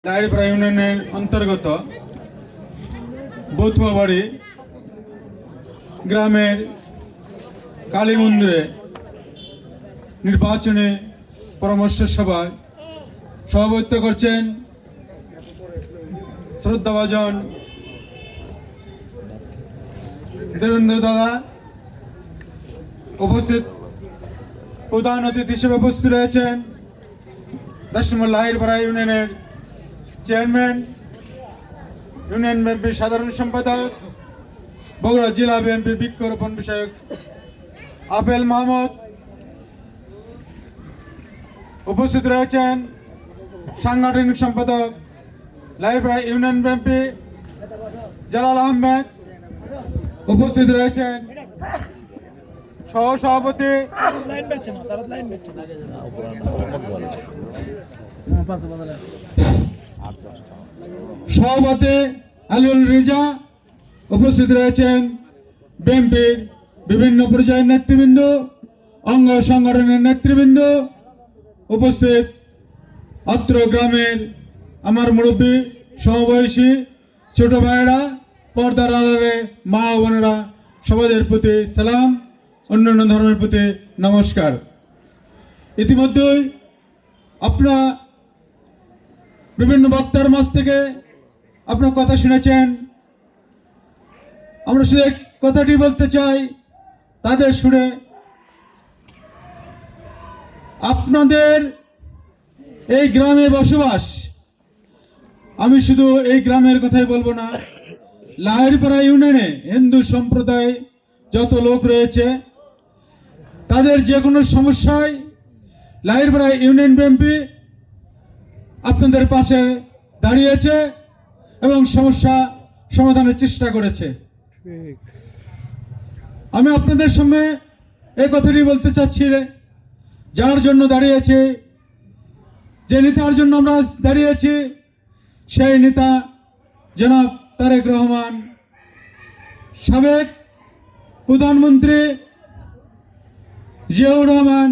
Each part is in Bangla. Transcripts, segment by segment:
লাইড়পাড়া ইউনিয়নের অন্তর্গত বথুয়াবাড়ি গ্রামের কালী মন্দিরে নির্বাচনী পরামর্শ সভায় সভাপতিত্ব করছেন শ্রদ্ধাভাজন দেবেন্দ্র দাদা। উপস্থিত প্রধান অতিথি হিসেবে উপস্থিত রয়েছেন 10 নম্বর লাইড়পাড়া ইউনিয়নের চেয়ারম্যান, ইউনিয়ন বিএনপির সাধারণ সম্পাদক, বগুড়া জেলা বিএনপির বৃক্ষরোপণ বিষয়ক আপেল মাহমুদ। উপস্থিত রয়েছেন সাংগঠনিক সম্পাদক লাইড়পাড়া ইউনিয়ন বিএনপি জালাল আহমেদ। উপস্থিত রয়েছেন সহ সভাপতি সভাপতি আলিউল রিজা। উপস্থিত রয়েছেন বিএনপির বিভিন্ন পর্যায়ের নেতৃবৃন্দ, অঙ্গ সংগঠনের নেতৃবৃন্দ। উপস্থিত অত্র গ্রামের আমার মুরব্বী, সমবয়সী ছোট ভাইয়েরা, পর্দার আড়ালে মা ও বোনেরা, সবাইদের প্রতি সালাম, অন্যান্য ধর্মের প্রতি নমস্কার। ইতিমধ্যেই আপনারা বিভিন্ন বক্তার মাঝ থেকে আপনার কথা শুনেছেন। আমরা শুধু এক কথাটি বলতে চাই, তাদের শুনে আপনাদের এই গ্রামে বসবাস, আমি শুধু এই গ্রামের কথাই বলবো না, লাইড়পাড়া ইউনিয়নে হিন্দু সম্প্রদায় যত লোক রয়েছে তাদের যে কোনো সমস্যায় লাইড়পাড়া ইউনিয়ন বিএনপি আপনাদের পাশে দাঁড়িয়েছে এবং সমস্যা সমাধানের চেষ্টা করেছে। আমি আপনাদের সামনে এই কথাটি বলতে চাচ্ছি, যার জন্য দাঁড়িয়েছে, যে নেতার জন্য আমরা দাঁড়িয়েছি, সেই নেতা জনাব তারেক রহমান, সাবেক প্রধানমন্ত্রী জিয়াউর রহমান,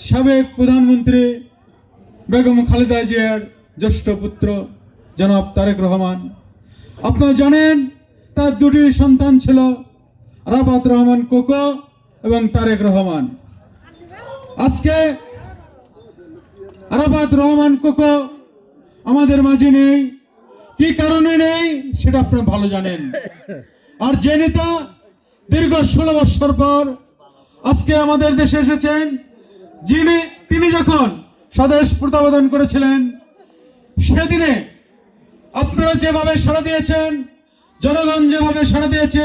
সাবেক প্রধানমন্ত্রী বেগম খালেদা জিয়ার জ্যেষ্ঠ পুত্র জনাব তারেক রহমান। আপনারা জানেন তার দুটি সন্তান ছিল, আরাফাত রহমান কোকো এবং তারেক রহমান। আজকে আরাফাত রহমান কোকো আমাদের মাঝে নেই, কি কারণে নেই সেটা আপনারা ভালো জানেন। আর যে নেতা দীর্ঘ 16 বছর পর আজকে আমাদের দেশে এসেছেন, তিনি যখন স্বদেশ প্রত্যাবর্তন করেছিলেন, সেদিনে আপনারা যেভাবে সাড়া দিয়েছেন, জনগণ যেভাবে সাড়া দিয়েছে,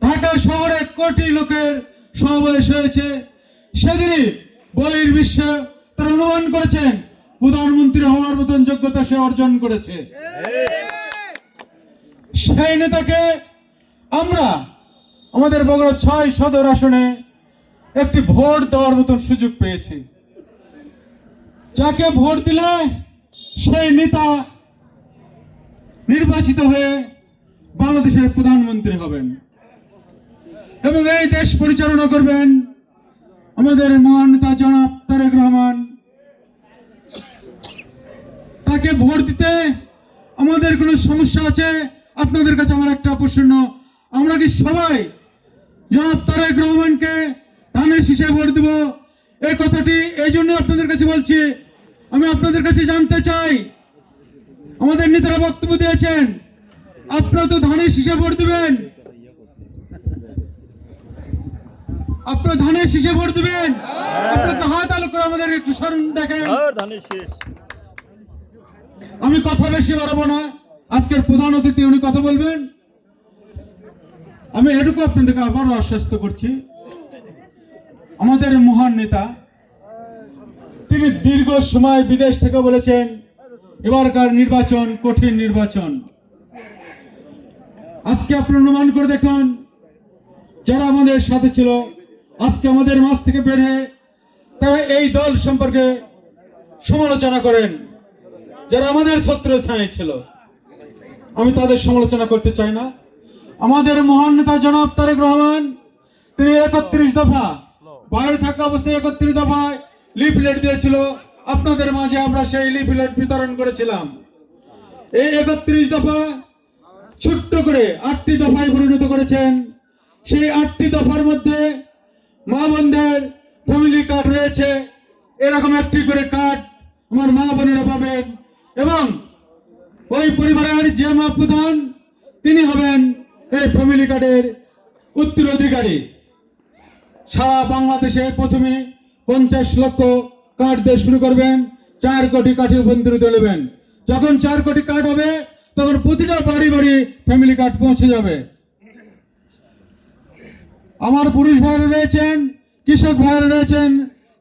ঢাকা শহরে কোটি লোকের সমাবেশ হয়েছে, সেদিনই বলির বিশ্বে তারা অনুমান করেছেন প্রধানমন্ত্রী হওয়ার মতন যোগ্যতা সে অর্জন করেছে। সেই নেতাকে আমরা আমাদের বগুড়া 6 সদর আসনে একটি ভোট দেওয়ার মতন সুযোগ পেয়েছি। যাকে ভোট দিলে সেই নেতা নির্বাচিত হয়ে বাংলাদেশের প্রধানমন্ত্রী হবেন এবং এই দেশ পরিচালনা করবেন আমাদের মহান নেতা জনাব তারেক রহমান। তাকে ভোট দিতে আমাদের কোনো সমস্যা আছে? আপনাদের কাছে আমার একটা প্রশ্ন, আমরা কি সবাই জনাব তারেক রহমানকে ধানের শীষে ভোট দেব? এই কথাটি এই জন্য আপনাদের কাছে বলছি, আমি আপনাদের কাছে জানতে চাই, আমাদের নেতারা বক্তব্য দিয়েছেন, আপনারা তো ধানের শীষে ভোট দিবেন, আপনারা ধানের শীষে ভোট দিবেন? আপনার হাত আলো করে আমাদের একটু স্মরণ দেখেন। আমি কথা বেশি বাড়াবো না, আজকের প্রধান অতিথি উনি কথা বলবেন। আমি এটুকু আপনাদেরকে আবারও আশ্বস্ত করছি, আমাদের মহান নেতা তিনি দীর্ঘ সময় বিদেশ থেকে বলেছেন এবারকার নির্বাচন কঠিন নির্বাচন। আজকে আপনারা অনুমান করে দেখুন, যারা আমাদের সাথে ছিল আজকে আমাদের মাঝ থেকে বের হয়ে তারা এই দল সম্পর্কে সমালোচনা করেন, যারা আমাদের ছত্র ছায়া ছিল। আমি তাদের সমালোচনা করতে চাই না। আমাদের মহান নেতা জনাব তারেক রহমান তিনি 31 দফা বাইরে থাকা অবস্থায় 31 দফায় লিফলেট দিয়েছিল আপনাদের মাঝে আমরা সেই লিফলেট বিতরণ করেছিলাম। এই 31 দফা ছোট্ট করে 8টি দফায় পরিণত করেছেন। সেই 8টি দফার মধ্যে মা বোনদের ফ্যামিলি কার্ড রয়েছে। এরকম একটি করে কার্ড আমার মা বোনেরা পাবেন এবং ওই পরিবারের যে মা প্রধান তিনি হবেন এই ফ্যামিলি কার্ডের উত্তরাধিকারী। সারা বাংলাদেশে প্রথমে 50 লক্ষ কার্ড দিয়ে শুরু করবেন, 4 কোটি কার্ডে রূপান্তরিত নেবেন। যখন 4 কোটি কার্ড হবে তখন প্রতিটা বাড়ি বাড়ি ফ্যামিলি কার্ড পৌঁছে যাবে। আমার পুরুষ ভাইরা রয়েছেন, কৃষক ভাইরা রয়েছেন,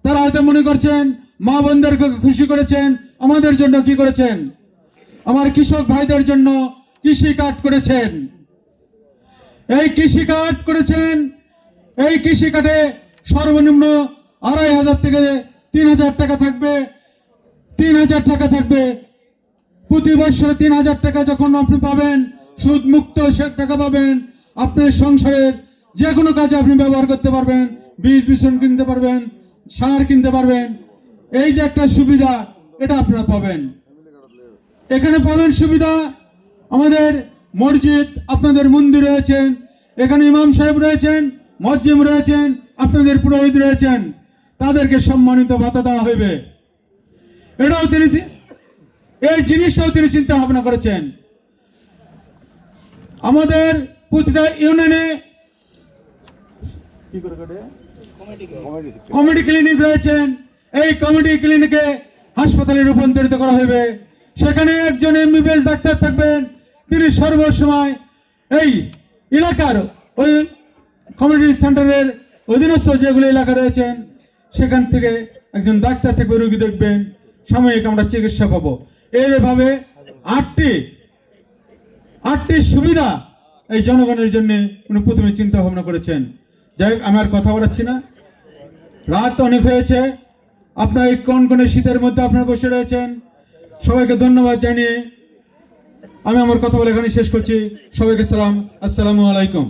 তারা হয়তো মনে করছেন মা বোনদেরকে খুশি করেছেন, আমাদের জন্য কি করেছেন? আমার কৃষক ভাইদের জন্য কৃষি কার্ড করেছেন। এই কৃষি কার্ড করেছেন, এই কৃষি কার্ডে সর্বনিম্ন 2500 থেকে 3000 টাকা থাকবে। 3000 টাকা থাকবে প্রতি বছরে। 3000 টাকা যখন আপনি পাবেন সুদ মুক্ত সে টাকা পাবেন, আপনার সংসারের যে কোনো কাজে আপনি ব্যবহার করতে পারবেন, বীজ বিছন কিনতে পারবেন, সার কিনতে পারবেন। এই যে একটা সুবিধা, এটা আপনারা পাবেন। এখানে পাবেন সুবিধা, আমাদের মসজিদ, আপনাদের মন্দির রয়েছেন, এখানে ইমাম সাহেব রয়েছেন, মসজিদ রয়েছেন, আপনাদের পুরোহিত রয়েছেন, তাদেরকে সম্মানিত ভাতা দেওয়া হইবে। এটাও তিনি, এই জিনিসটাও তিনি চিন্তা ভাবনা করেছেন। আমাদের প্রতিটা ইউনিয়নে কমিটি ক্লিনিক রয়েছেন। এই কমিটি ক্লিনিকে হাসপাতালে রূপান্তরিত করা হবে। সেখানে একজন এমবিবিএস ডাক্তার থাকবেন, তিনি সর্বসময় এই এলাকার ওই কমিউনিটি সেন্টারের অধীনস্থ যেগুলো এলাকা রয়েছেন সেখান থেকে একজন ডাক্তার থাকবে, রোগী দেখবেন, সাময়িক আমরা চিকিৎসা পাবো। এইভাবে 8টি সুবিধা এই জনগণের জন্য উনি প্রথমে চিন্তা ভাবনা করেছেন। যাই হোক, আমি আর কথা বলাচ্ছি না, রাত অনেক হয়েছে। আপনার এই কনকনে শীতের মধ্যে আপনারা বসে রয়েছেন। সবাইকে ধন্যবাদ জানিয়ে আমি আমার কথা বলে এখানে শেষ করছি। সবাইকে সালাম, আসসালামু আলাইকুম।